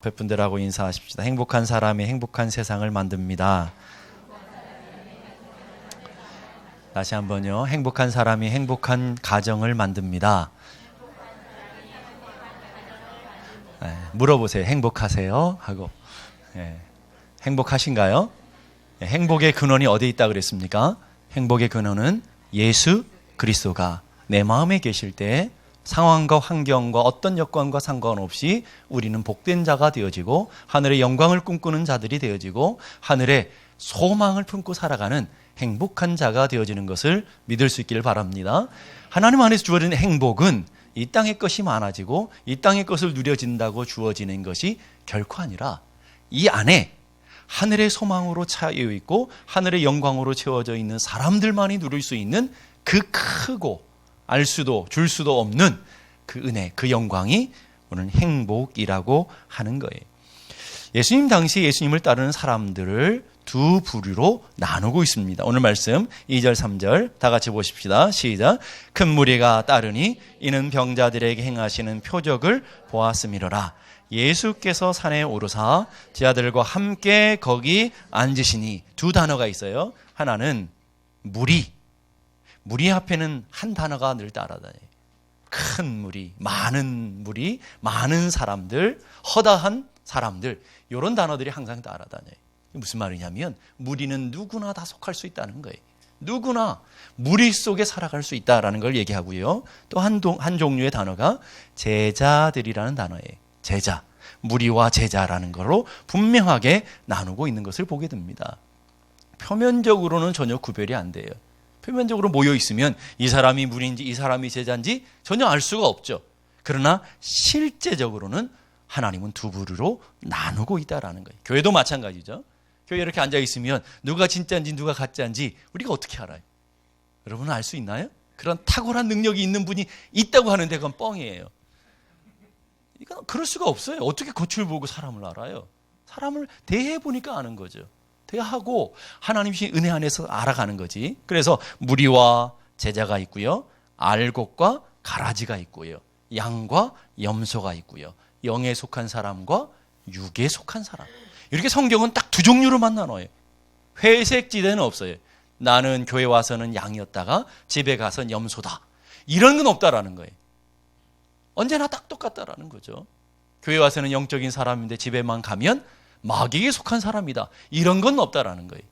옆에 분들하고 인사하십시다. 행복한 사람이 행복한 세상을 만듭니다. 다시 한번요. 행복한 사람이 행복한 가정을 만듭니다. 물어보세요. 행복하세요? 하고. 행복하신가요? 행복의 근원이 어디에 있다 그랬습니까? 행복의 근원은 예수 그리스도가 내 마음에 계실 때 상황과 환경과 어떤 여건과 상관없이 우리는 복된 자가 되어지고 하늘의 영광을 꿈꾸는 자들이 되어지고 하늘의 소망을 품고 살아가는 행복한 자가 되어지는 것을 믿을 수 있기를 바랍니다. 하나님 안에서 주어진 행복은 이 땅의 것이 많아지고 이 땅의 것을 누려진다고 주어지는 것이 결코 아니라 이 안에 하늘의 소망으로 차여 있고 하늘의 영광으로 채워져 있는 사람들만이 누릴 수 있는 그 크고 알 수도 줄 수도 없는 그 은혜, 그 영광이 오늘 행복이라고 하는 거예요. 예수님 당시 예수님을 따르는 사람들을 두 부류로 나누고 있습니다. 오늘 말씀 2절 3절 다 같이 보십시다. 시작. 큰 무리가 따르니 이는 병자들에게 행하시는 표적을 보았음이로라. 예수께서 산에 오르사 제자들과 함께 거기 앉으시니 두 단어가 있어요. 하나는 무리 앞에는 한 단어가 늘 따라다녀요. 큰 무리, 많은 사람들, 허다한 사람들, 이런 단어들이 항상 따라다녀요. 무슨 말이냐면 무리는 누구나 다 속할 수 있다는 거예요. 누구나 무리 속에 살아갈 수 있다는 걸 얘기하고요. 또 한 종류의 단어가 제자들이라는 단어예요. 제자, 무리와 제자라는 걸로 분명하게 나누고 있는 것을 보게 됩니다. 표면적으로는 전혀 구별이 안 돼요. 표면적으로 모여 있으면 이 사람이 무리인지 이 사람이 제자인지 전혀 알 수가 없죠. 그러나 실제적으로는 하나님은 두 부류로 나누고 있다라는 거예요. 교회도 마찬가지죠. 교회에 이렇게 앉아 있으면 누가 진짜인지 누가 가짜인지 우리가 어떻게 알아요? 여러분은 알 수 있나요? 그런 탁월한 능력이 있는 분이 있다고 하는데 그건 뻥이에요. 이건 그럴 수가 없어요. 어떻게 겉을 보고 사람을 알아요? 사람을 대해보니까 아는 거죠. 대하고 하나님이 은혜 안에서 알아가는 거지. 그래서 무리와 제자가 있고요. 알곡과 가라지가 있고요. 양과 염소가 있고요. 영에 속한 사람과 육에 속한 사람. 이렇게 성경은 딱 두 종류로만 나눠요. 회색 지대는 없어요. 나는 교회 와서는 양이었다가 집에 가서는 염소다. 이런 건 없다라는 거예요. 언제나 딱 똑같다라는 거죠. 교회 와서는 영적인 사람인데 집에만 가면 마귀에 속한 사람이다. 이런 건 없다라는 거예요.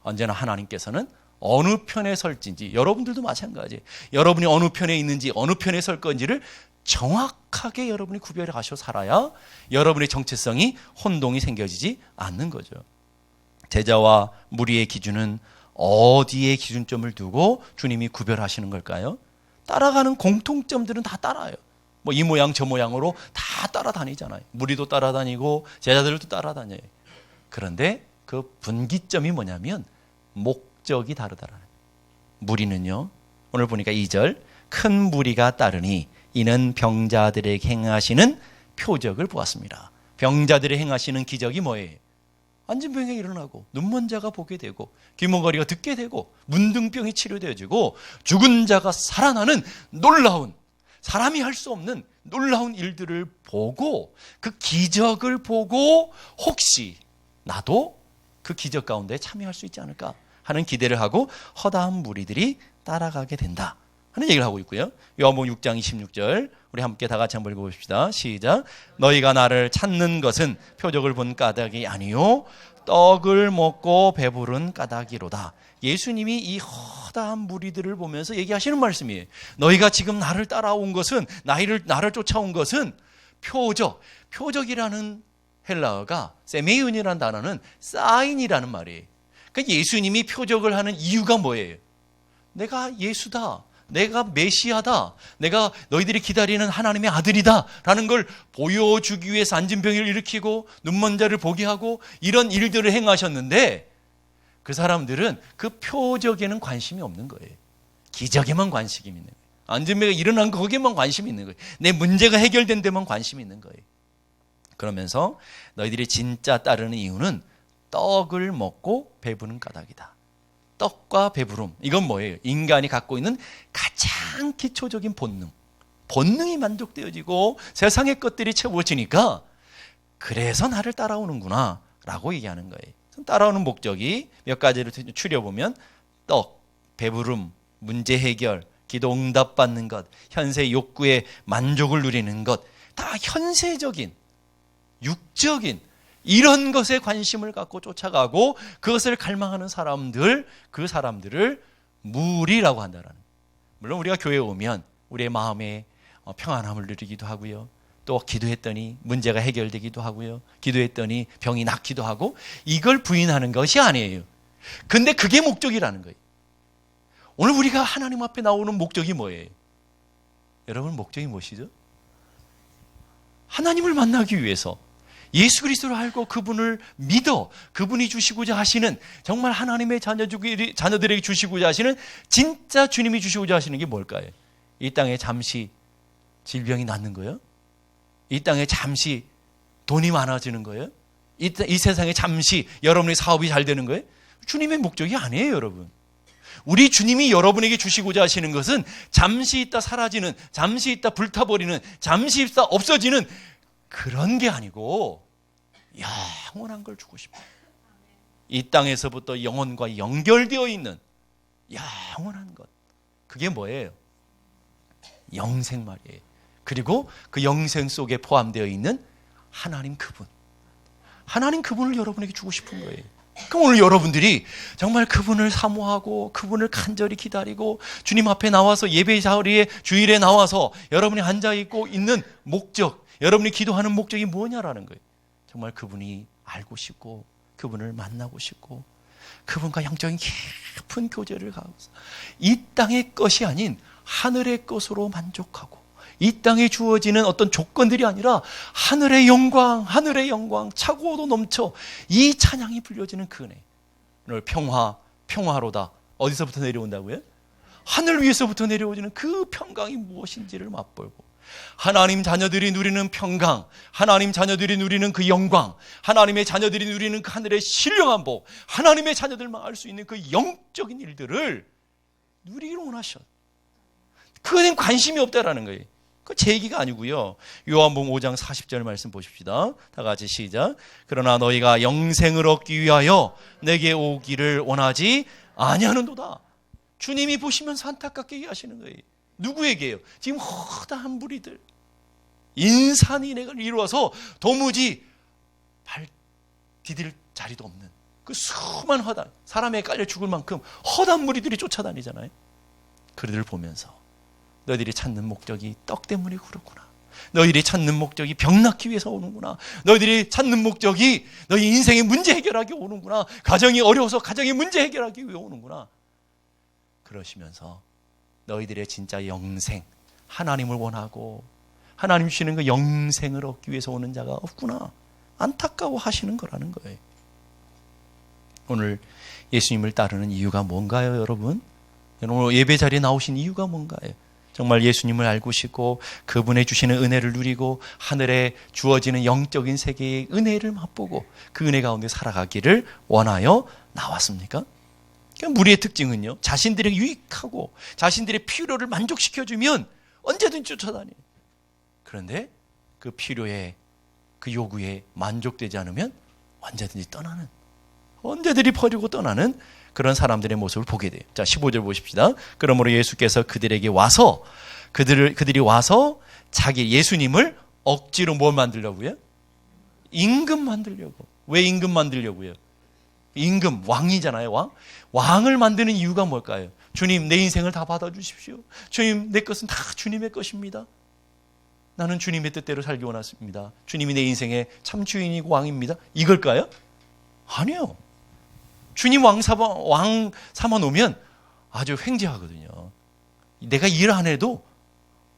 언제나 하나님께서는 어느 편에 설진지, 여러분들도 마찬가지예요. 여러분이 어느 편에 있는지, 어느 편에 설 건지를 정확하게 여러분이 구별해 가셔 살아야 여러분의 정체성이 혼동이 생겨지지 않는 거죠. 제자와 무리의 기준은 어디에 기준점을 두고 주님이 구별하시는 걸까요? 따라가는 공통점들은 다 따라요. 뭐 이 모양 저 모양으로 다 따라다니잖아요. 무리도 따라다니고 제자들도 따라다녀요. 그런데 그 분기점이 뭐냐면 목적이 다르다라는 거예요. 무리는요. 오늘 보니까 2절 큰 무리가 따르니 이는 병자들에게 행하시는 표적을 보았습니다. 병자들의 행하시는 기적이 뭐예요? 안진병이 일어나고 눈먼 자가 보게 되고 귀머거리가 듣게 되고 문둥병이 치료되어지고 죽은 자가 살아나는 놀라운 사람이 할 수 없는 놀라운 일들을 보고 그 기적을 보고 혹시 나도 그 기적 가운데 참여할 수 있지 않을까 하는 기대를 하고 허다한 무리들이 따라가게 된다 하는 얘기를 하고 있고요. 요한복음 6장 26절 우리 함께 다 같이 한번 읽어봅시다. 시작. 너희가 나를 찾는 것은 표적을 본 까닭이 아니요 떡을 먹고 배부른 까닭이로다. 예수님이 이 허다한 무리들을 보면서 얘기하시는 말씀이에요. 너희가 지금 나를 따라온 것은 나를 쫓아온 것은 표적이라는 헬라어가 세메이온이라는 단어는 사인이라는 말이에요. 그러니까 예수님이 표적을 하는 이유가 뭐예요? 내가 예수다. 내가 메시아다. 내가 너희들이 기다리는 하나님의 아들이다. 라는 걸 보여주기 위해서 안진병을 일으키고 눈먼 자를 보게 하고 이런 일들을 행하셨는데 그 사람들은 그 표적에는 관심이 없는 거예요. 기적에만 관심이 있는 거예요. 안진병이 일어난 거기에만 관심이 있는 거예요. 내 문제가 해결된 데만 관심이 있는 거예요. 그러면서 너희들이 진짜 따르는 이유는 떡을 먹고 배부른 까닭이다. 떡과 배부름. 이건 뭐예요? 인간이 갖고 있는 가장 기초적인 본능이 만족되어지고 세상의 것들이 채워지니까 그래서 나를 따라오는구나 라고 얘기하는 거예요. 따라오는 목적이 몇 가지를 추려보면 떡, 배부름, 문제 해결, 기도 응답받는 것, 현세 욕구의 만족을 누리는 것, 다 현세적인, 육적인 이런 것에 관심을 갖고 쫓아가고 그것을 갈망하는 사람들, 그 사람들을 무리라고 한다는 거예요. 물론 우리가 교회에 오면 우리의 마음에 평안함을 누리기도 하고요. 또 기도했더니 문제가 해결되기도 하고요. 기도했더니 병이 낫기도 하고, 이걸 부인하는 것이 아니에요. 근데 그게 목적이라는 거예요. 오늘 우리가 하나님 앞에 나오는 목적이 뭐예요? 여러분, 목적이 무엇이죠? 하나님을 만나기 위해서 예수 그리스도를 알고 그분을 믿어 그분이 주시고자 하시는, 정말 하나님의 자녀들에게 주시고자 하시는, 진짜 주님이 주시고자 하시는 게 뭘까요? 이 땅에 잠시 질병이 낫는 거예요? 이 땅에 잠시 돈이 많아지는 거예요? 이 세상에 잠시 여러분의 사업이 잘 되는 거예요? 주님의 목적이 아니에요, 여러분. 우리 주님이 여러분에게 주시고자 하시는 것은 잠시 있다 사라지는, 잠시 있다 불타버리는, 잠시 있다 없어지는 그런 게 아니고 영원한 걸 주고 싶어요. 이 땅에서부터 영혼과 연결되어 있는 영원한 것. 그게 뭐예요? 영생 말이에요. 그리고 그 영생 속에 포함되어 있는 하나님 그분. 하나님 그분을 여러분에게 주고 싶은 거예요. 그럼 오늘 여러분들이 정말 그분을 사모하고 그분을 간절히 기다리고 주님 앞에 나와서 예배 자리에 주일에 나와서 여러분이 앉아있고 있는 목적, 여러분이 기도하는 목적이 뭐냐라는 거예요. 정말 그분이 알고 싶고 그분을 만나고 싶고 그분과 영적인 깊은 교제를 가고서 이 땅의 것이 아닌 하늘의 것으로 만족하고, 이 땅에 주어지는 어떤 조건들이 아니라 하늘의 영광, 하늘의 영광 차고도 넘쳐 이 찬양이 불려지는 그 은혜. 오늘 평화로다. 어디서부터 내려온다고요? 하늘 위에서부터 내려오는 그 평강이 무엇인지를 맛보고, 하나님 자녀들이 누리는 평강, 하나님 자녀들이 누리는 그 영광, 하나님의 자녀들이 누리는 그 하늘의 신령한 복, 하나님의 자녀들만 알 수 있는 그 영적인 일들을 누리기를 원하셔. 그거는 관심이 없다라는 거예요. 그 제 얘기가 아니고요. 요한복음 5장 40절 말씀 보십시다. 다 같이 시작. 그러나 너희가 영생을 얻기 위하여 내게 오기를 원하지 아니하는도다. 주님이 보시면서 안타깝게 하시는 거예요. 누구에게요? 지금 허다한 무리들, 인산인해를 이루어서 도무지 발 디딜 자리도 없는 그 수많은 허단, 사람에 깔려 죽을 만큼 허다한 무리들이 쫓아다니잖아요. 그들을 보면서 너희들이 찾는 목적이 떡 때문에 그렇구나. 너희들이 찾는 목적이 병 낫기 위해서 오는구나. 너희들이 찾는 목적이 너희 인생의 문제 해결하기 오는구나. 가정이 어려워서 가정의 문제 해결하기 위해 오는구나. 그러시면서 너희들의 진짜 영생, 하나님을 원하고 하나님 주시는 그 영생을 얻기 위해서 오는 자가 없구나. 안타까워 하시는 거라는 거예요. 오늘 예수님을 따르는 이유가 뭔가요, 여러분? 오늘 예배 자리에 나오신 이유가 뭔가요? 정말 예수님을 알고 싶고 그분의 주시는 은혜를 누리고 하늘에 주어지는 영적인 세계의 은혜를 맛보고 그 은혜 가운데 살아가기를 원하여 나왔습니까? 그러니까 무리의 특징은요, 자신들에게 유익하고 자신들의 필요를 만족시켜주면 언제든지 쫓아다녀요. 그런데 그 필요에, 그 요구에 만족되지 않으면 언제든지 떠나는, 언제든지 버리고 떠나는 그런 사람들의 모습을 보게 돼요. 자, 15절 보십시다. 그러므로 예수께서 그들에게 와서 그들이 와서 자기 예수님을 억지로 뭘 만들려고요? 임금 만들려고. 왜 임금 만들려고요? 임금, 왕이잖아요, 왕. 왕을 만드는 이유가 뭘까요? 주님, 내 인생을 다 받아주십시오. 주님, 내 것은 다 주님의 것입니다. 나는 주님의 뜻대로 살기 원했습니다. 주님이 내 인생의 참 주인이고 왕입니다. 이걸까요? 아니요. 주님 왕 삼아 놓으면 아주 횡재하거든요. 내가 일 안 해도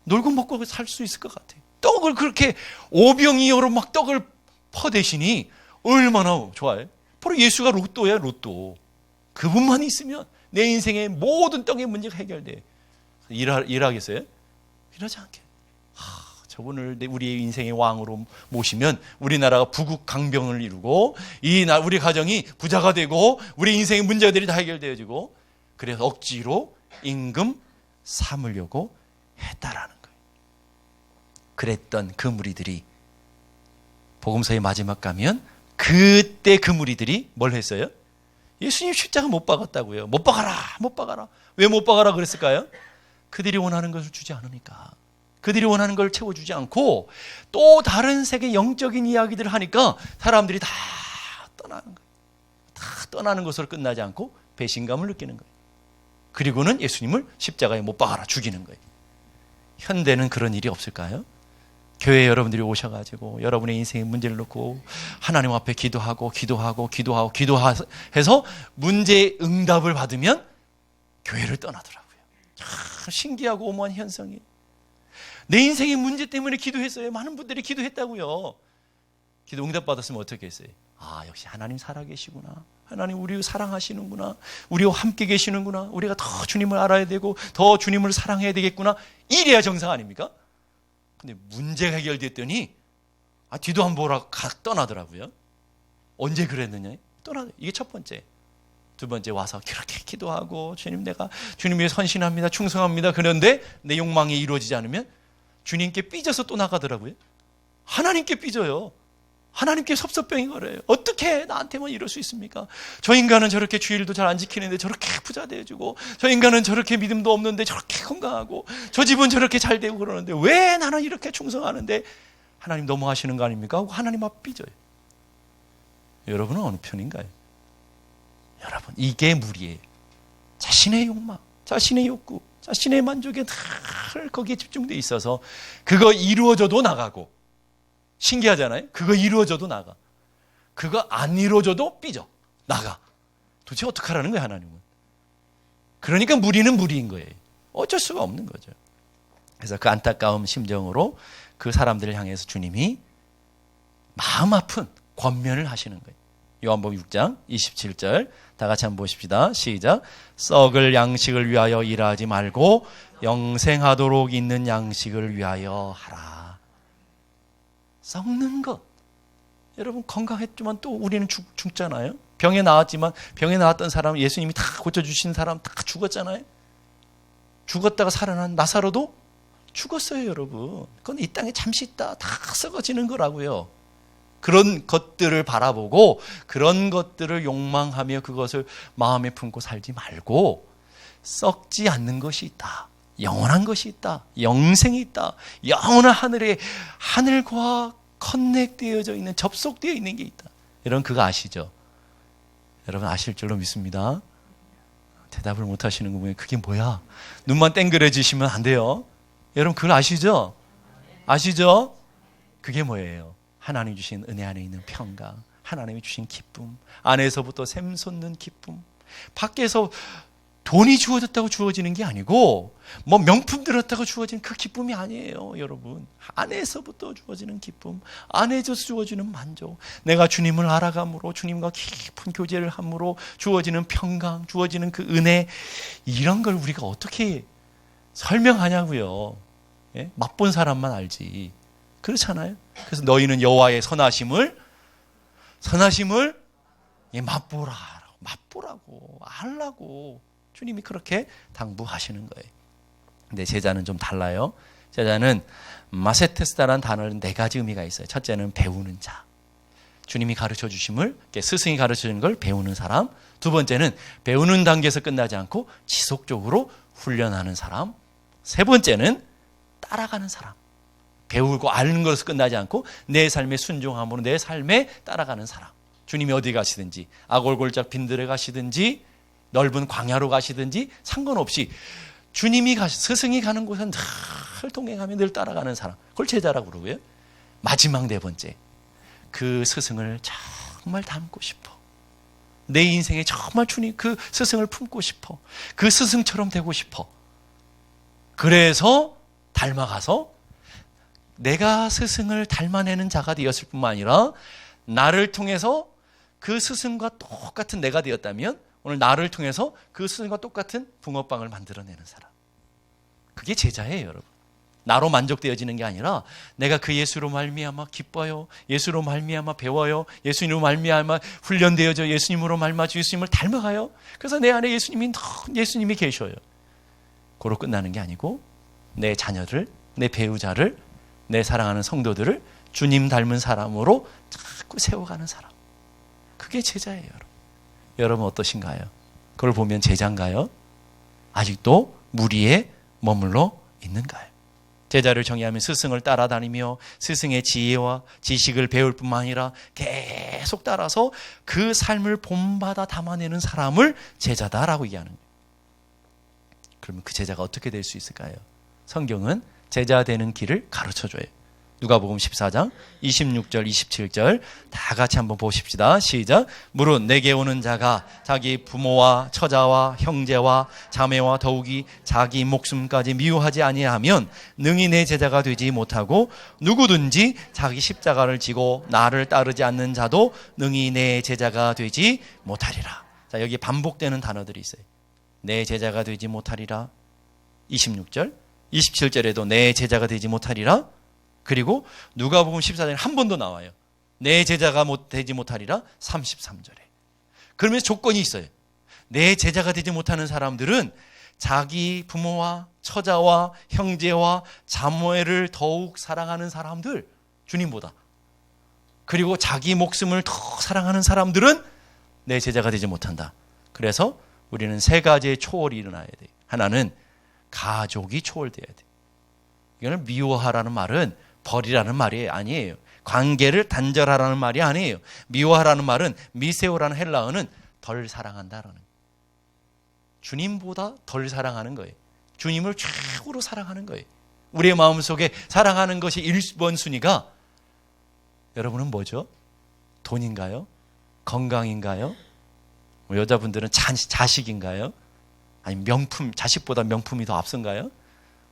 놀고 먹고 살 수 있을 것 같아요. 떡을 그렇게 오병이어로 막 떡을 퍼대시니 얼마나 좋아요. 바로 예수가 로또야, 로또. 그분만 있으면 내 인생의 모든 떡의 문제가 해결돼. 일하겠어요? 일하지 않게. 저분을 우리의 인생의 왕으로 모시면 우리나라가 부국 강병을 이루고 우리 가정이 부자가 되고 우리 인생의 문제들이 다 해결되어지고, 그래서 억지로 임금 삼으려고 했다라는 거예요. 그랬던 그 무리들이 복음서의 마지막 가면 그때 그 무리들이 뭘 했어요? 예수님 십자가 못 박았다고요. 못 박아라, 못 박아라. 왜 못 박아라 그랬을까요? 그들이 원하는 것을 주지 않으니까. 그들이 원하는 걸 채워주지 않고 또 다른 세계 영적인 이야기들을 하니까 사람들이 다 떠나는 거예요. 다 떠나는 것으로 끝나지 않고 배신감을 느끼는 거예요. 그리고는 예수님을 십자가에 못 박아라, 죽이는 거예요. 현대는 그런 일이 없을까요? 교회에 여러분들이 오셔가지고 여러분의 인생의 문제를 놓고 하나님 앞에 기도해서 문제의 응답을 받으면 교회를 떠나더라고요. 신기하고 오모한 현상이에요. 내 인생의 문제 때문에 기도했어요. 많은 분들이 기도했다고요. 기도 응답 받았으면 어떻게 했어요? 아, 역시 하나님 살아계시구나. 하나님 우리 사랑하시는구나. 우리와 함께 계시는구나. 우리가 더 주님을 알아야 되고 더 주님을 사랑해야 되겠구나. 이래야 정상 아닙니까? 근데 문제가 해결됐더니 뒤도 안 보라 떠나더라고요. 언제 그랬느냐? 이게 첫 번째. 두 번째 와서 그렇게 기도하고 주님 내가 주님 위해 헌신합니다. 충성합니다. 그런데 내 욕망이 이루어지지 않으면 주님께 삐져서 또 나가더라고요. 하나님께 삐져요. 하나님께 섭섭병이 걸려요. 어떻게 나한테만 이럴 수 있습니까? 저 인간은 저렇게 주일도 잘 안 지키는데 저렇게 부자 되어주고, 저 인간은 저렇게 믿음도 없는데 저렇게 건강하고, 저 집은 저렇게 잘 되고 그러는데 왜 나는 이렇게 충성하는데 하나님 너무하시는 거 아닙니까? 하고 하나님 앞 삐져요. 여러분은 어느 편인가요? 여러분, 이게 무리예요. 자신의 욕망, 자신의 욕구, 자신의 만족에 늘 거기에 집중되어 있어서 그거 이루어져도 나가고, 신기하잖아요. 그거 이루어져도 나가. 그거 안 이루어져도 삐져 나가. 도대체 어떡하라는 거예요, 하나님은? 그러니까 무리는 무리인 거예요. 어쩔 수가 없는 거죠. 그래서 그 안타까운 심정으로 그 사람들을 향해서 주님이 마음 아픈 권면을 하시는 거예요. 요한복음 6장 27절 다 같이 한번 보십시다. 시작. 썩을 양식을 위하여 일하지 말고 영생하도록 있는 양식을 위하여 하라. 썩는 것. 여러분, 건강했지만 또 우리는 죽잖아요. 병에 나왔지만 병에 나왔던 사람, 예수님이 다 고쳐주신 사람 다 죽었잖아요. 죽었다가 살아난 나사로도 죽었어요, 여러분. 그건 이 땅에 잠시 있다 다 썩어지는 거라고요. 그런 것들을 바라보고 그런 것들을 욕망하며 그것을 마음에 품고 살지 말고 썩지 않는 것이 있다. 영원한 것이 있다. 영생이 있다. 영원한 하늘과 커넥되어져 있는, 접속되어 있는 게 있다. 여러분 그거 아시죠? 여러분 아실 줄로 믿습니다. 대답을 못 하시는 거 보면 그게 뭐야? 눈만 땡그레지시면 안 돼요. 여러분 그걸 아시죠? 아시죠? 그게 뭐예요? 하나님 주신 은혜 안에 있는 평강, 하나님이 주신 기쁨, 안에서부터 샘솟는 기쁨. 밖에서 돈이 주어졌다고 주어지는 게 아니고 뭐 명품 들었다고 주어지는 그 기쁨이 아니에요, 여러분. 안에서부터 주어지는 기쁨, 안에서 주어지는 만족, 내가 주님을 알아감으로 주님과 깊은 교제를 함으로 주어지는 평강, 주어지는 그 은혜, 이런 걸 우리가 어떻게 설명하냐고요. 예? 맛본 사람만 알지. 그렇잖아요. 그래서 너희는 여호와의 선하심을 맛보라고 알라고 주님이 그렇게 당부하시는 거예요. 근데 제자는 좀 달라요. 제자는 마세테스다라는 단어는 4가지 의미가 있어요. 첫째는 배우는 자. 주님이 가르쳐 주심을, 스승이 가르쳐 주는 걸 배우는 사람. 두 번째는 배우는 단계에서 끝나지 않고 지속적으로 훈련하는 사람. 세 번째는 따라가는 사람. 배우고 아는 것에서 끝나지 않고 내 삶에 순종함으로 내 삶에 따라가는 사람. 주님이 어디 가시든지, 아골골짝 빈들에 가시든지 넓은 광야로 가시든지 상관없이 주님이 스승이 가는 곳은 늘 동행하며 늘 따라가는 사람. 그걸 제자라고 그러고요. 마지막 4번째, 그 스승을 정말 닮고 싶어. 내 인생에 정말 주님 그 스승을 품고 싶어. 그 스승처럼 되고 싶어. 그래서 닮아가서 내가 스승을 닮아내는 자가 되었을 뿐만 아니라 나를 통해서 그 스승과 똑같은 내가 되었다면 오늘 나를 통해서 그 스승과 똑같은 붕어빵을 만들어내는 사람. 그게 제자예요, 여러분. 나로 만족되어지는 게 아니라 내가 그 예수로 말미암아 기뻐요. 예수로 말미암아 배워요. 예수님으로 말미암아 훈련되어져. 예수님으로 말미암아 예수님을 닮아가요. 그래서 내 안에 예수님이 계셔요. 그로 끝나는 게 아니고 내 자녀를, 내 배우자를, 내 사랑하는 성도들을 주님 닮은 사람으로 자꾸 세워가는 사람. 그게 제자예요. 여러분 어떠신가요? 그걸 보면 제자인가요? 아직도 무리에 머물러 있는가요? 제자를 정의하면 스승을 따라다니며 스승의 지혜와 지식을 배울 뿐만 아니라 계속 따라서 그 삶을 본받아 담아내는 사람을 제자다라고 얘기하는 거예요. 그러면 그 제자가 어떻게 될 수 있을까요? 성경은 제자 되는 길을 가르쳐줘요. 누가복음 14장 26절 27절 다 같이 한번 보십시다. 시작. 무릇 내게 오는 자가 자기 부모와 처자와 형제와 자매와 더욱이 자기 목숨까지 미워하지 아니하면 능히 내 제자가 되지 못하고 누구든지 자기 십자가를 지고 나를 따르지 않는 자도 능히 내 제자가 되지 못하리라. 자, 여기 반복되는 단어들이 있어요. 내 제자가 되지 못하리라. 26절 27절에도 내 제자가 되지 못하리라. 그리고 누가복음 14장에 한 번 더 나와요. 내 제자가 되지 못하리라 33절에. 그러면서 조건이 있어요. 내 제자가 되지 못하는 사람들은 자기 부모와 처자와 형제와 자매를 더욱 사랑하는 사람들, 주님보다. 그리고 자기 목숨을 더 사랑하는 사람들은 내 제자가 되지 못한다. 그래서 우리는 세 가지의 초월이 일어나야 돼요. 하나는 가족이 초월돼야 돼요. 이거는 미워하라는 말은 버리라는 말이 아니에요. 관계를 단절하라는 말이 아니에요. 미워하라는 말은 미세오라는 헬라어는 덜 사랑한다라는 거예요. 주님보다 덜 사랑하는 거예요. 주님을 최고로 사랑하는 거예요. 우리의 마음속에 사랑하는 것이 1번 순위가 여러분은 뭐죠? 돈인가요? 건강인가요? 여자분들은 자식인가요? 아니면 명품, 자식보다 명품이 더 앞선가요?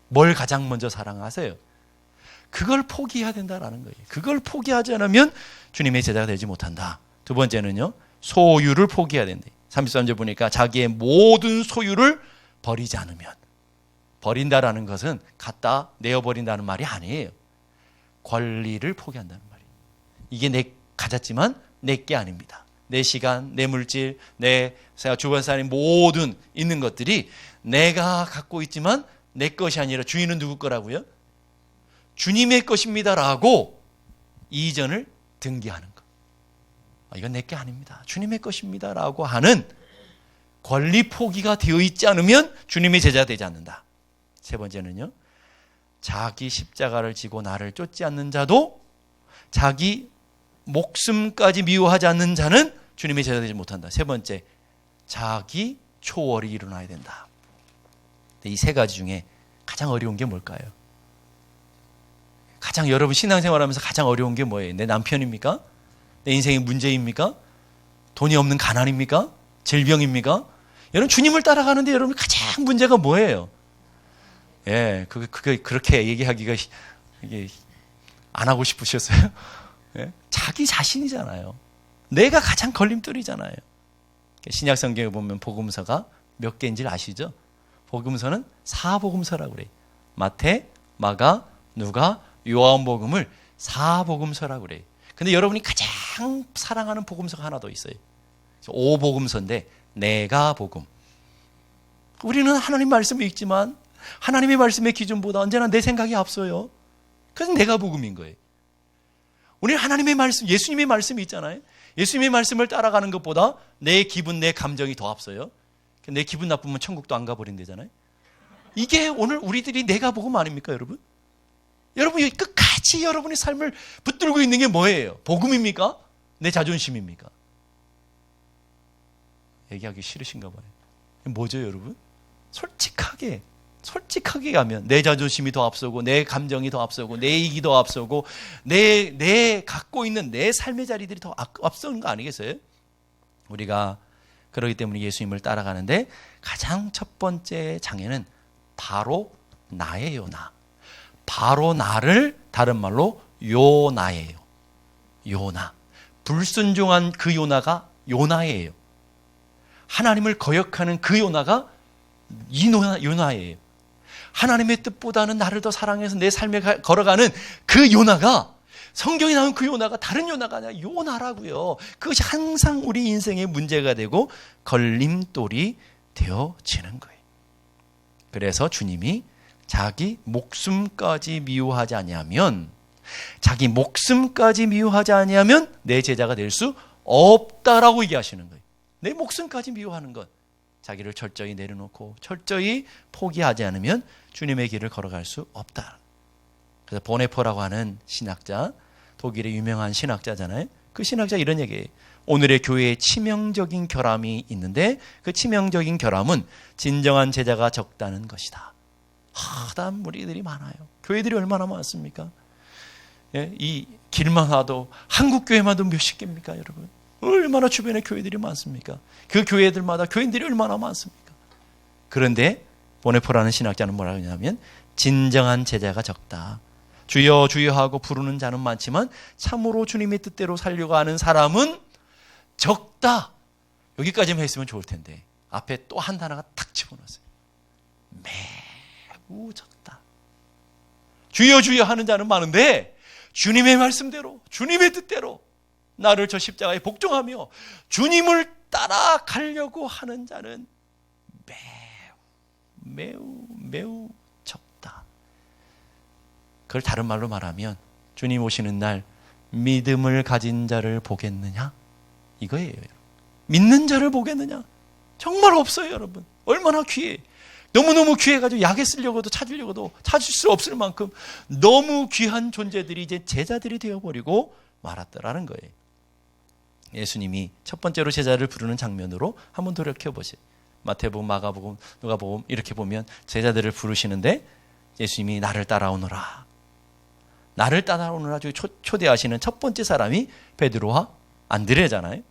뭘 가장 먼저 사랑하세요? 그걸 포기해야 된다는 거예요. 그걸 포기하지 않으면 주님의 제자가 되지 못한다. 두 번째는요, 소유를 포기해야 된다. 33절 보니까 자기의 모든 소유를 버리지 않으면. 버린다라는 것은 갖다 내어버린다는 말이 아니에요. 권리를 포기한다는 말이에요. 이게 내 가졌지만 내게 아닙니다. 내 시간, 내 물질, 내 주변 사람의 모든 있는 것들이 내가 갖고 있지만 내 것이 아니라 주인은 누구 거라고요? 주님의 것입니다라고 이전을 등기하는 것. 이건 내 게 아닙니다. 주님의 것입니다라고 하는 권리 포기가 되어 있지 않으면 주님의 제자가 되지 않는다. 세 번째는요, 자기 십자가를 지고 나를 쫓지 않는 자도 자기 목숨까지 미워하지 않는 자는 주님의 제자가 되지 못한다. 세 번째, 자기 초월이 일어나야 된다. 이 세 가지 중에 가장 어려운 게 뭘까요? 가장 여러분 신앙생활하면서 가장 어려운 게 뭐예요? 내 남편입니까? 내 인생의 문제입니까? 돈이 없는 가난입니까? 질병입니까? 여러분 주님을 따라가는데 여러분 가장 문제가 뭐예요? 예, 그렇게 얘기하기가 이게 안 하고 싶으셨어요? 예? 자기 자신이잖아요. 내가 가장 걸림돌이잖아요. 신약 성경에 보면 복음서가 몇 개인지 아시죠? 복음서는 4복음서라고 그래요. 마태, 마가, 누가, 요한복음을 4복음서라고 그래요. 근데 여러분이 가장 사랑하는 복음서가 하나 더 있어요. 5복음서인데 내가 복음. 우리는 하나님 말씀을 읽지만 하나님의 말씀의 기준보다 언제나 내 생각이 앞서요. 그래서 내가 복음인 거예요. 우리는 하나님의 말씀, 예수님의 말씀이 있잖아요. 예수님의 말씀을 따라가는 것보다 내 기분, 내 감정이 더 앞서요. 내 기분 나쁘면 천국도 안 가버린대잖아요. 이게 오늘 우리들이 내가 복음 아닙니까, 여러분? 여러분이 끝까지 여러분의 삶을 붙들고 있는 게 뭐예요? 복음입니까? 내 자존심입니까? 얘기하기 싫으신가 봐요. 뭐죠, 여러분? 솔직하게 가면 내 자존심이 더 앞서고 내 감정이 더 앞서고 내 이익이 더 앞서고 내 갖고 있는 내 삶의 자리들이 더 앞서는 거 아니겠어요? 우리가 그렇기 때문에 예수님을 따라가는데 가장 첫 번째 장애는 바로 나예요, 나. 바로 나를 다른 말로 요나예요. 요나. 불순종한 그 요나가 요나예요. 하나님을 거역하는 그 요나가 이 요나예요. 하나님의 뜻보다는 나를 더 사랑해서 내 삶에 걸어가는 그 요나가, 성경에 나온 그 요나가 다른 요나가 아니라 요나라고요. 그것이 항상 우리 인생의 문제가 되고 걸림돌이 되어지는 거예요. 그래서 주님이 자기 목숨까지 미워하지 아니하면 자기 목숨까지 미워하지 아니하면 내 제자가 될 수 없다라고 얘기하시는 거예요. 내 목숨까지 미워하는 것, 자기를 철저히 내려놓고 철저히 포기하지 않으면 주님의 길을 걸어갈 수 없다. 그래서 보네포라고 하는 신학자, 독일의 유명한 신학자잖아요. 그 신학자 이런 얘기예요. 오늘의 교회에 치명적인 결함이 있는데 그 치명적인 결함은 진정한 제자가 적다는 것이다. 허다한 무리들이 많아요. 교회들이 얼마나 많습니까? 예, 이 길만 와도 한국 교회만도 몇십 개입니까, 여러분? 얼마나 주변에 교회들이 많습니까? 그 교회들마다 교인들이 얼마나 많습니까? 그런데 보네포라는 신학자는 뭐라고 하냐면 진정한 제자가 적다. 주여 주여 하고 부르는 자는 많지만 참으로 주님의 뜻대로 살려고 하는 사람은 적다. 여기까지만 했으면 좋을 텐데 앞에 또 한 단어가 탁 집어넣었어요. 매우 적다. 주여 주여 하는 자는 많은데 주님의 말씀대로 주님의 뜻대로 나를 저 십자가에 복종하며 주님을 따라가려고 하는 자는 매우 적다. 그걸 다른 말로 말하면 주님 오시는 날 믿음을 가진 자를 보겠느냐? 이거예요. 믿는 자를 보겠느냐? 정말 없어요, 여러분. 얼마나 귀해. 너무너무 귀해가지고 약에 쓰려고도 찾으려고도 찾을 수 없을 만큼 너무 귀한 존재들이 이제 제자들이 되어버리고 말았다라는 거예요. 예수님이 첫 번째로 제자를 부르는 장면으로 한번 돌이켜보세요. 마태복음, 마가복음, 누가복음 이렇게 보면 제자들을 부르시는데 예수님이 나를 따라오너라. 나를 따라오너라 초대하시는 첫 번째 사람이 베드로와 안드레잖아요.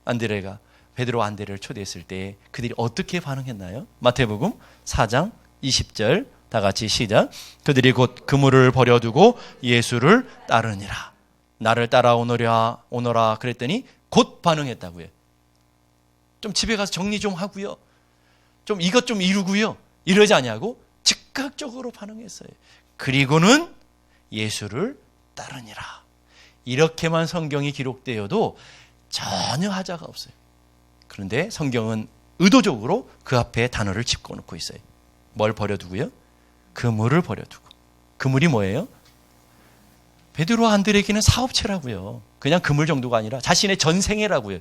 안드레가 베드로와 안드레를 초대했을 때 그들이 어떻게 반응했나요? 마태복음 4장 20절 다 같이 시작. 그들이 곧 그물을 버려두고 예수를 따르니라. 나를 따라오너라 그랬더니 곧 반응했다고요. 좀 집에 가서 정리 좀 하고요. 좀 이것 좀 이루고요. 이러지 않냐고 즉각적으로 반응했어요. 그리고는 예수를 따르니라. 이렇게만 성경이 기록되어도 전혀 하자가 없어요. 그런데 성경은 의도적으로 그 앞에 단어를 집어넣고 있어요. 뭘 버려두고요? 그물을 버려두고. 그물이 뭐예요? 베드로와 안드레에게는 사업체라고요. 그냥 그물 정도가 아니라 자신의 전생애라고요.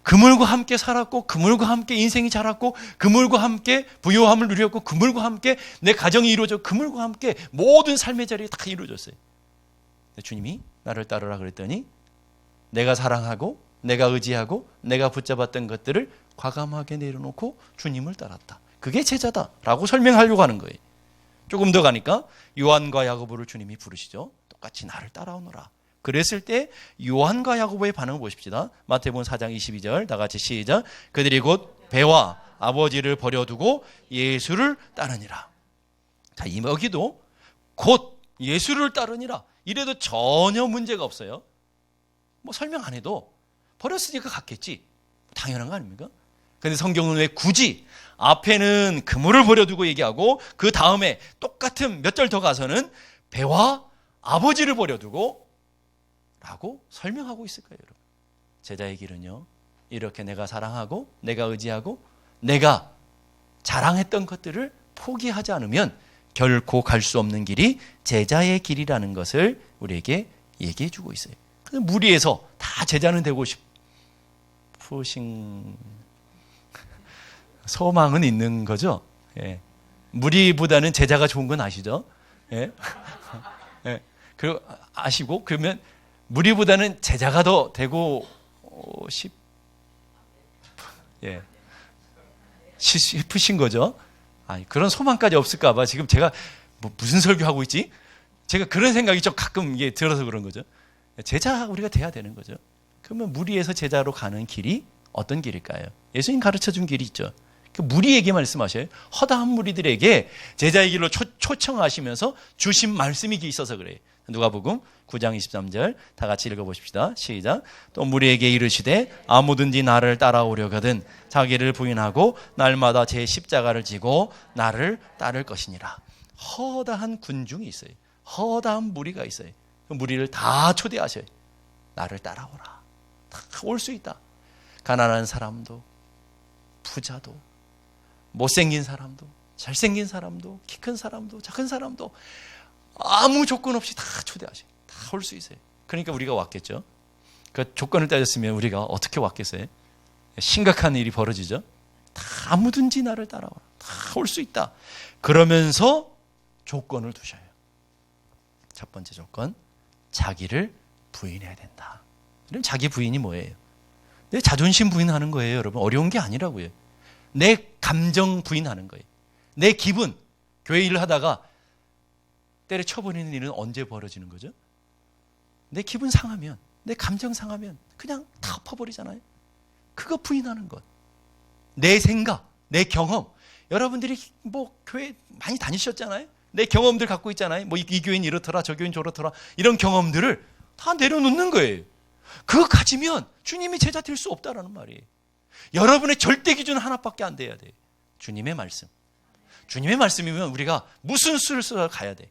그물과 함께 살았고 그물과 함께 인생이 자랐고 그물과 함께 부요함을 누렸고 그물과 함께 내 가정이 이루어져 그물과 함께 모든 삶의 자리가 다 이루어졌어요. 주님이 나를 따르라 그랬더니 내가 사랑하고 내가 의지하고 내가 붙잡았던 것들을 과감하게 내려놓고 주님을 따랐다. 그게 제자다라고 설명하려고 하는 거예요. 조금 더 가니까 요한과 야고보를 주님이 부르시죠. 똑같이 나를 따라오너라. 그랬을 때 요한과 야고보의 반응을 보십시다. 마태복음 4장 22절 다 같이 시작. 그들이 곧 배와 아버지를 버려두고 예수를 따르니라. 자, 여기도 곧 예수를 따르니라. 이래도 전혀 문제가 없어요. 뭐 설명 안 해도 버렸으니까 갔겠지. 당연한 거 아닙니까? 그런데 성경은 왜 굳이 앞에는 그물을 버려두고 얘기하고 그 다음에 똑같은 몇 절 더 가서는 배와 아버지를 버려두고 라고 설명하고 있을까요, 여러분? 제자의 길은요, 이렇게 내가 사랑하고 내가 의지하고 내가 자랑했던 것들을 포기하지 않으면 결코 갈 수 없는 길이 제자의 길이라는 것을 우리에게 얘기해 주고 있어요. 무리해서 다 제자는 되고 싶으신 소망은 있는 거죠. 예. 무리보다는 제자가 좋은 건 아시죠? 예. 예. 그리고 아시고 그러면 무리보다는 제자가 더 되고 싶으신 거죠. 아니, 그런 소망까지 없을까 봐 지금 제가 무슨 설교하고 있지? 제가 그런 생각이 좀 가끔 이게 들어서 그런 거죠. 제자 우리가 돼야 되는 거죠. 그러면 무리에서 제자로 가는 길이 어떤 길일까요? 예수님 가르쳐준 길이 있죠. 그 무리에게 말씀하셔요. 허다한 무리들에게 제자의 길로 초청하시면서 주신 말씀이 있어서 그래요. 누가복음 9장 23절 다 같이 읽어보십시다. 시작. 또 무리에게 이르시되 아무든지 나를 따라오려거든 자기를 부인하고 날마다 제 십자가를 지고 나를 따를 것이니라. 허다한 군중이 있어요. 허다한 무리가 있어요. 그 무리를 다 초대하셔요. 나를 따라오라. 다 올 수 있다. 가난한 사람도 부자도 못생긴 사람도 잘생긴 사람도 키 큰 사람도 작은 사람도 아무 조건 없이 다 초대하셔요. 다 올 수 있어요. 그러니까 우리가 왔겠죠. 그 조건을 따졌으면 우리가 어떻게 왔겠어요? 심각한 일이 벌어지죠. 다 아무든지 나를 따라와. 다 올 수 있다. 그러면서 조건을 두셔요. 첫 번째 조건, 자기를 부인해야 된다. 그럼 자기 부인이 뭐예요? 내 자존심 부인하는 거예요, 여러분. 어려운 게 아니라고요. 내 감정 부인하는 거예요. 내 기분, 교회 일을 하다가 때려쳐버리는 일은 언제 벌어지는 거죠? 내 기분 상하면, 내 감정 상하면 그냥 다 엎어버리잖아요. 그거 부인하는 것. 내 생각, 내 경험. 여러분들이 뭐 교회 많이 다니셨잖아요. 내 경험들 갖고 있잖아요. 뭐 이 교회는 이렇더라, 저 교회는 저렇더라. 이런 경험들을 다 내려놓는 거예요. 그거 가지면 주님이 제자 될 수 없다라는 말이에요. 여러분의 절대 기준은 하나밖에 안 돼야 돼요. 주님의 말씀. 주님의 말씀이면 우리가 무슨 수를 써서 가야 돼.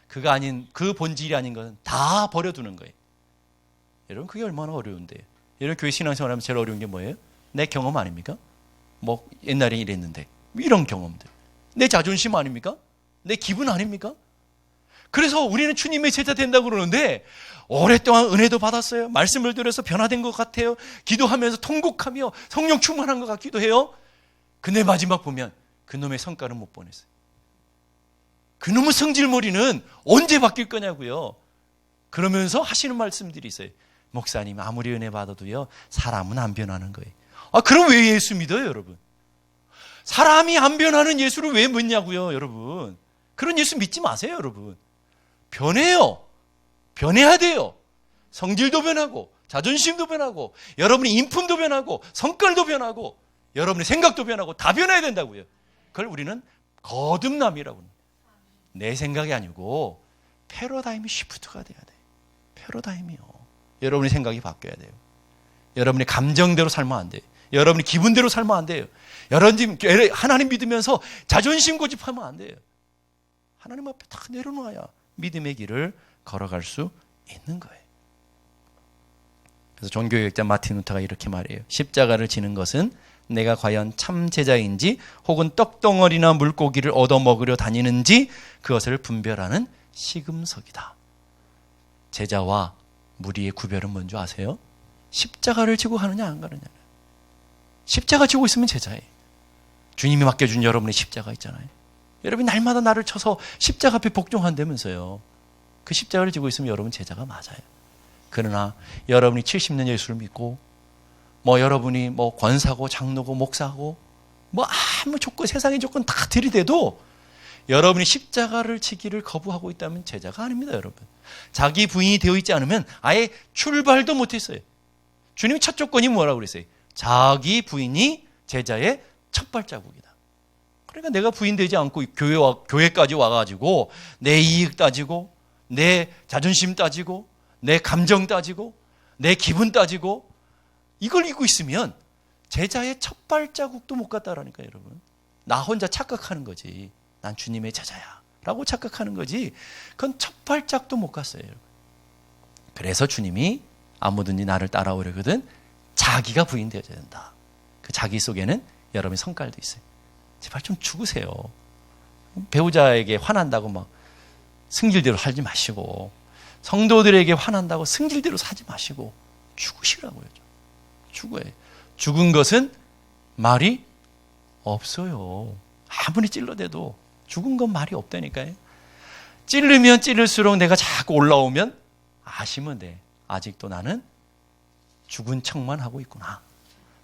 그거 아닌, 그 본질이 아닌 것은 다 버려두는 거예요. 여러분, 그게 얼마나 어려운데요. 여러분, 교회 신앙생활 하면 제일 어려운 게 뭐예요? 내 경험 아닙니까? 뭐 옛날에 이랬는데 이런 경험들. 내 자존심 아닙니까? 내 기분 아닙니까? 그래서 우리는 주님의 제자 된다고 그러는데 오랫동안 은혜도 받았어요. 말씀을 들어서 변화된 것 같아요. 기도하면서 통곡하며 성령 충만한 것 같기도 해요. 근데 마지막 보면 그놈의 성과는 못 보냈어요. 그놈의 성질머리는 언제 바뀔 거냐고요. 그러면서 하시는 말씀들이 있어요. 목사님, 아무리 은혜 받아도요, 사람은 안 변하는 거예요. 아, 그럼 왜 예수 믿어요, 여러분? 사람이 안 변하는 예수를 왜 믿냐고요, 여러분? 그런 예수 믿지 마세요, 여러분. 변해요. 변해야 돼요. 성질도 변하고, 자존심도 변하고, 여러분의 인품도 변하고, 성깔도 변하고, 여러분의 생각도 변하고, 다 변해야 된다고요. 그걸 우리는 거듭남이라고 합니다. 내 생각이 아니고 패러다임 시프트가 돼야 돼요. 패러다임이요. 여러분의 생각이 바뀌어야 돼요. 여러분의 감정대로 살면 안 돼요. 여러분의 기분대로 살면 안 돼요. 여러분 하나님 믿으면서 자존심 고집하면 안 돼요. 하나님 앞에 다 내려놓아야 믿음의 길을 걸어갈 수 있는 거예요. 그래서 종교개혁자 마틴 루터가 이렇게 말해요. 십자가를 지는 것은 내가 과연 참 제자인지 혹은 떡덩어리나 물고기를 얻어먹으려 다니는지 그것을 분별하는 시금석이다. 제자와 무리의 구별은 뭔지 아세요? 십자가를 지고 가느냐 안 가느냐. 십자가 지고 있으면 제자예요. 주님이 맡겨준 여러분의 십자가 있잖아요. 여러분이 날마다 나를 쳐서 십자가 앞에 복종한다면서요. 그 십자가를 지고 있으면 여러분 제자가 맞아요. 그러나 여러분이 70년 예수를 믿고 여러분이 권사고 장로고 목사고 아무 조건, 세상의 조건 다 들이대도 여러분이 십자가를 지기를 거부하고 있다면 제자가 아닙니다, 여러분. 자기 부인이 되어 있지 않으면 아예 출발도 못했어요. 주님이 첫 조건이 뭐라고 그랬어요? 자기 부인이 제자의 첫 발자국이다. 그러니까 내가 부인되지 않고 교회까지 와가지고 내 이익 따지고 내 자존심 따지고 내 감정 따지고 내 기분 따지고 이걸 잊고 있으면 제자의 첫 발자국도 못 갔다라니까, 여러분. 나 혼자 착각하는 거지. 난 주님의 제자야 라고 착각하는 거지. 그건 첫 발짝도 못 갔어요, 여러분. 그래서 주님이 아무든지 나를 따라오려거든 자기가 부인되어야 된다. 그 자기 속에는 여러분의 성깔도 있어요. 제발 좀 죽으세요. 배우자에게 화난다고 승질대로 살지 마시고, 성도들에게 화난다고 승질대로 사지 마시고 죽으시라고요. 죽어요. 죽은 것은 말이 없어요. 아무리 찔러대도 죽은 건 말이 없다니까요. 찔르면 찔를수록 내가 자꾸 올라오면 아시면 돼. 아직도 나는 죽은 척만 하고 있구나.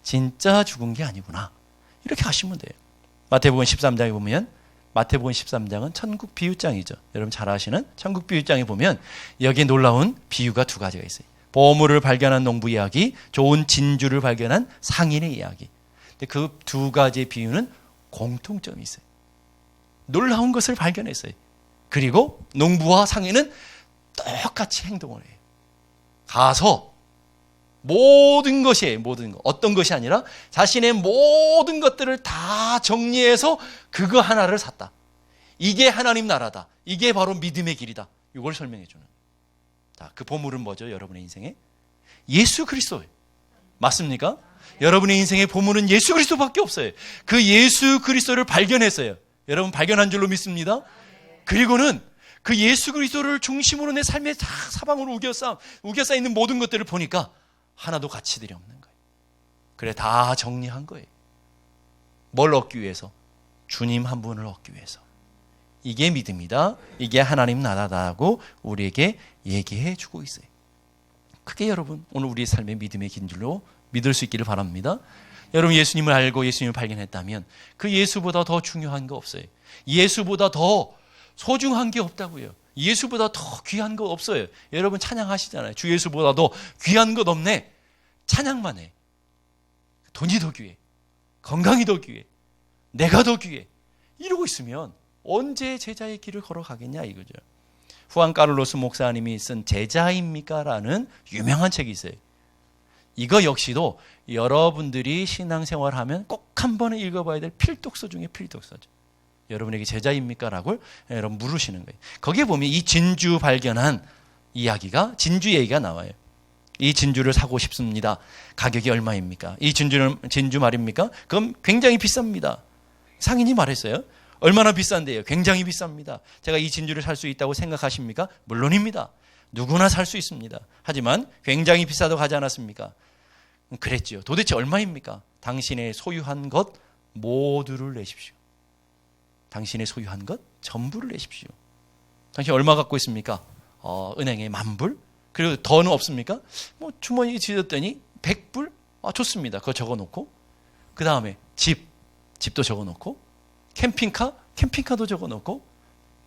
진짜 죽은 게 아니구나. 이렇게 아시면 돼요. 마태복음 13장에 보면, 마태복음 13장은 천국 비유장이죠. 여러분 잘 아시는 천국 비유장에 보면 여기에 놀라운 비유가 두 가지가 있어요. 보물을 발견한 농부 이야기, 좋은 진주를 발견한 상인의 이야기. 근데 그 두 가지의 비유는 공통점이 있어요. 놀라운 것을 발견했어요. 그리고 농부와 상인은 똑같이 행동을 해요. 가서 모든 것이에요. 모든 것. 어떤 것이 아니라 자신의 모든 것들을 다 정리해서 그거 하나를 샀다. 이게 하나님 나라다. 이게 바로 믿음의 길이다. 이걸 설명해 주는. 자, 그 보물은 뭐죠? 여러분의 인생에? 예수 그리스도예요. 맞습니까? 여러분의 인생의 보물은 예수 그리스도밖에 없어요. 그 예수 그리스도를 발견했어요. 여러분 발견한 줄로 믿습니다. 그리고는 그 예수 그리스도를 중심으로 내 삶의 사방으로 우겨싸 있는 모든 것들을 보니까 하나도 가치들이 없는 거예요. 그래, 다 정리한 거예요. 뭘 얻기 위해서? 주님 한 분을 얻기 위해서. 이게 믿음이다. 이게 하나님 나라다고 우리에게 얘기해 주고 있어요. 그게 여러분 오늘 우리의 삶의 믿음의 긴 줄로 믿을 수 있기를 바랍니다. 여러분 예수님을 알고 예수님을 발견했다면 그 예수보다 더 중요한 거 없어요. 예수보다 더 소중한 게 없다고요. 예수보다 더 귀한 거 없어요. 여러분 찬양하시잖아요. 주 예수보다 더 귀한 것 없네. 찬양만 해. 돈이 더 귀해. 건강이 더 귀해. 내가 더 귀해. 이러고 있으면 언제 제자의 길을 걸어가겠냐 이거죠. 후안 카를로스 목사님이 쓴 제자입니까? 라는 유명한 책이 있어요. 이거 역시도 여러분들이 신앙생활하면 꼭 한 번은 읽어봐야 될 필독서 중에 필독서죠. 여러분에게 제자입니까? 라고 여러분 물으시는 거예요. 거기에 보면 이 진주 발견한 이야기가, 진주 얘기가 나와요. 이 진주를 사고 싶습니다. 가격이 얼마입니까? 이 진주 말입니까? 그럼 굉장히 비쌉니다. 상인이 말했어요. 얼마나 비싼데요? 굉장히 비쌉니다. 제가 이 진주를 살 수 있다고 생각하십니까? 물론입니다. 누구나 살 수 있습니다. 하지만 굉장히 비싸다고 하지 않았습니까? 그랬지요. 도대체 얼마입니까? 당신의 소유한 것 모두를 내십시오. 당신의 소유한 것 전부를 내십시오. 당신 얼마 갖고 있습니까? 은행에 10,000불? 그리고 더는 없습니까? 주머니에 쥐었더니 100불? 좋습니다. 그거 적어놓고, 그 다음에 집도 적어놓고, 캠핑카도 적어놓고,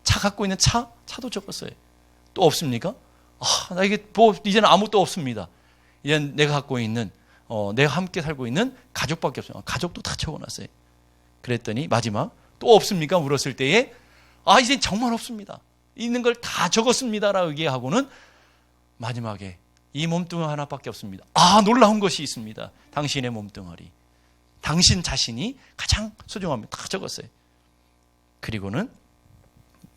차 갖고 있는 차도 적었어요. 또 없습니까? 나 이게 이제는 아무것도 없습니다. 이제는 내가 갖고 있는, 내가 함께 살고 있는 가족밖에 없어요. 가족도 다 적어놨어요. 그랬더니 마지막 또 없습니까? 물었을 때에 이젠 정말 없습니다. 있는 걸 다 적었습니다라고 얘기하고는 마지막에 이 몸뚱어리 하나밖에 없습니다. 놀라운 것이 있습니다. 당신의 몸뚱어리. 당신 자신이 가장 소중합니다. 다 적었어요. 그리고는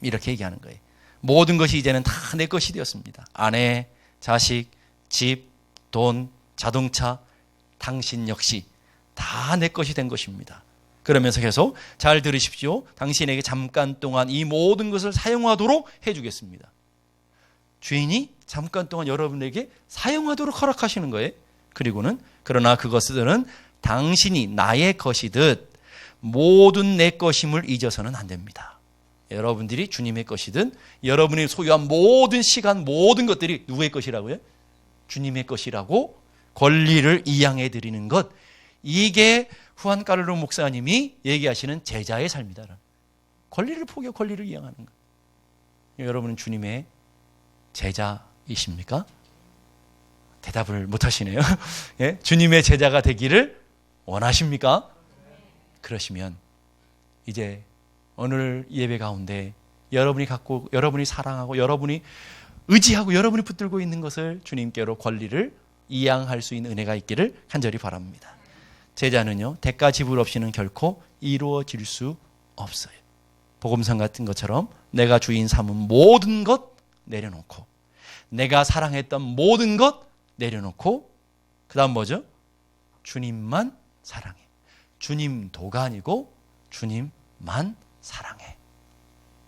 이렇게 얘기하는 거예요. 모든 것이 이제는 다 내 것이 되었습니다. 아내, 자식, 집, 돈, 자동차, 당신 역시 다 내 것이 된 것입니다. 그러면서 계속 잘 들으십시오. 당신에게 잠깐 동안 이 모든 것을 사용하도록 해주겠습니다. 주인이 잠깐 동안 여러분에게 사용하도록 허락하시는 거예요. 그리고는 그러나 그것들은 당신이 나의 것이듯 모든 내 것임을 잊어서는 안 됩니다. 여러분들이 주님의 것이든 여러분이 소유한 모든 시간, 모든 것들이 누구의 것이라고요? 주님의 것이라고 권리를 이양해 드리는 것. 이게 후안 카를로 목사님이 얘기하시는 제자의 삶이다. 권리를 포기하고 권리를 이양하는 것. 여러분은 주님의 제자이십니까? 대답을 못 하시네요. 예? 주님의 제자가 되기를 원하십니까? 그러시면 이제 오늘 예배 가운데 여러분이 갖고, 여러분이 사랑하고, 여러분이 의지하고, 여러분이 붙들고 있는 것을 주님께로 권리를 이양할 수 있는 은혜가 있기를 간절히 바랍니다. 제자는요, 대가 지불 없이는 결코 이루어질 수 없어요. 복음성 같은 것처럼 내가 주인 삼은 모든 것 내려놓고, 내가 사랑했던 모든 것 내려놓고, 그 다음 뭐죠? 주님만 사랑해. 주님도가 아니고 주님만 사랑해.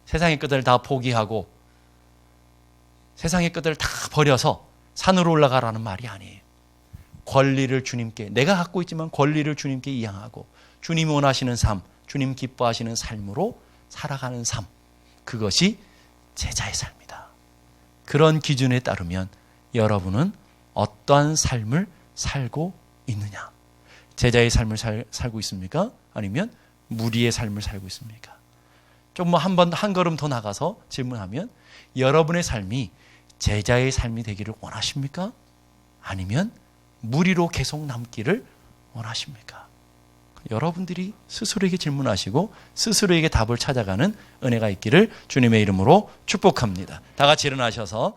세상의 것들을 다 포기하고 세상의 것들을 다 버려서 산으로 올라가라는 말이 아니에요. 권리를 주님께, 내가 갖고 있지만 권리를 주님께 이양하고 주님이 원하시는 삶, 주님 기뻐하시는 삶으로 살아가는 삶, 그것이 제자의 삶이다. 그런 기준에 따르면 여러분은 어떠한 삶을 살고 있느냐? 제자의 삶을 살고 있습니까? 아니면 무리의 삶을 살고 있습니까? 좀 한 걸음 더 나가서 질문하면, 여러분의 삶이 제자의 삶이 되기를 원하십니까? 아니면 무리로 계속 남기를 원하십니까? 여러분들이 스스로에게 질문하시고 스스로에게 답을 찾아가는 은혜가 있기를 주님의 이름으로 축복합니다. 다 같이 일어나셔서